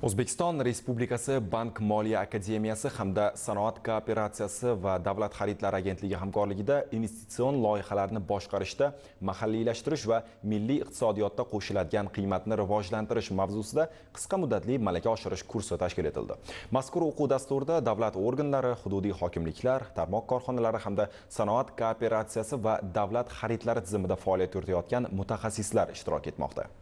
O'zbekiston Respublikasi Bank Moliya akademiyasi hamda Sanoat kooperatsiyasi va Davlat xaridlari agentligi hamkorligida investitsion loyihalarni boshqarishda mahalliylashtirish va milliy iqtisodiyotda qo'shiladigan qiymatni rivojlantirish mavzusida qisqa muddatli malaka oshirish kursi tashkil etildi. Mazkur o'quv dasturida davlat organlari, hududiy hokimliklar, tarmoq korxonalari hamda sanoat kooperatsiyasi va davlat xaridlari tizimida faoliyat yuritayotgan mutaxassislar ishtirok etmoqda.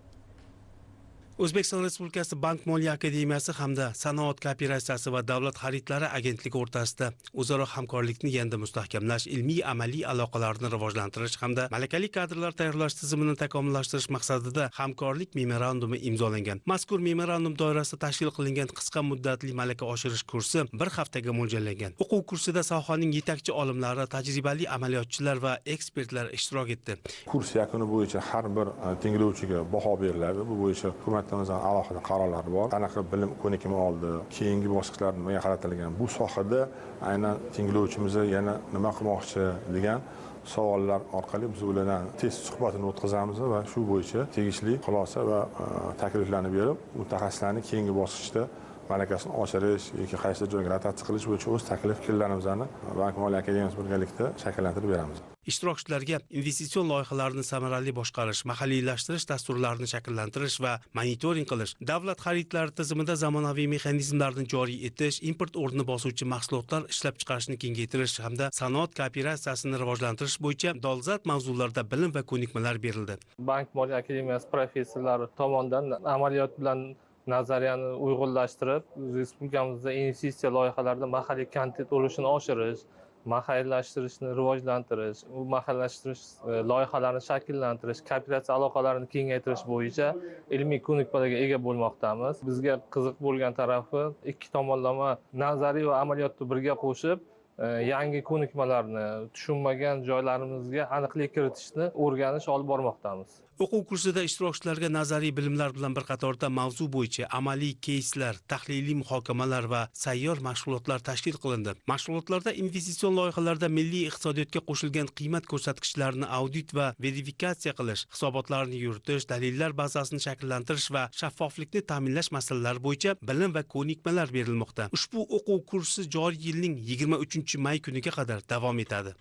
O'zbekiston Respublikasi Bank Moliya akademiyasi hamda Sanoat kooperatsiyasi va davlat xaridlari agentligi o'rtasida o'zaro hamkorlikni yanada mustahkamlash, ilmiy amaliy aloqalarni rivojlantirish hamda malakali kadrlar tayyorlash tizimini takomillashtirish maqsadida hamkorlik memorandumi imzolangan. Mazkur memorandum doirasida tashkil qilingan qisqa muddatli malaka oshirish kursi bir haftaga mo'ljallangan. O'quv kursida sohaning yetakchi olimlari, tajribali amaliyotchilar va ekspertlar ishtirok etdi. Kurs yakuni bo'yicha har bir tinglovchiga baho beriladi. Bu bo'yicha alohida qarorlari bor. Qanaqa bilim ko'nikimi oldi, keyingi bosqichlar nimaga qaratilgan, bu sohada aynan tinglovchimiz yana nima qilmoqchi degan savollar orqali biz ulardan test suhbatini o'tkazamiz va shu bo'yicha tegishli xulosa va takliflarni berib, mutaxassislarni keyingi bosqichda malakasini oshirish yoki qaysi joyga rotatsiya qilish bo'yicha o'z taklif-fikrlarimizni Bank Moliya akademiyasi birgalikda shakllantirib beramiz. Ishtirokchilarga investitsion loyihalarni samarali boshqarish, mahalliylashtirish dasturlarini shakllantirish va monitoring qilish, davlat xaridlari tizimida zamonaviy mexanizmlarni joriy etish, import o'rnini bosuvchi mahsulotlar ishlab chiqarishni kengaytirish hamda sanoat kooperatsiyasini rivojlantirish bo'yicha dolzarb mavzularda bilim va ko'nikmalar berildi. Bank Moliya akademiyasi professorlari tomonidan amaliyot bilan nazariyani uyg'unlashtirib, respublikamizda investitsiya loyihalarida mahalliy kontent ulushini oshirish, mahalliylashtirishni rivojlantirish, u mahalliylashtish loyihalarini shakllantirish, kooperatsiya aloqalarini kengaytirish bo'yicha ilmiy ko'nikmalarga ega bo'lmoqdamiz. Bizga qiziq bo'lgan tarafi ikki tomonlama nazariy va amaliyotni birga qo'shib, yangi ko'nikmalarni, tushunmagan joylarimizga aniqlik kiritishni o'rganish olib bormoqdamiz. O'quv kursida ishtirokchilarga nazariy bilimlar bilan bir qatorda mavzu bo'yicha amaliy keyslar, tahliliy muhokamalar va sayyor mashg'ulotlar tashkil qilindi. Mashg'ulotlarda investitsion loyihalarda milliy iqtisodiyotga qo'shilgan qiymat ko'rsatkichlarini audit va verifikatsiya qilish, hisobotlarni yuritish, dalillar bazasini shakllantirish va shaffoflikni ta'minlash masalalari bo'yicha bilim va ko'nikmalar berilmoqda. Ushbu o'quv kursi joriy yilning 23 may kuniga qadar davom etadi.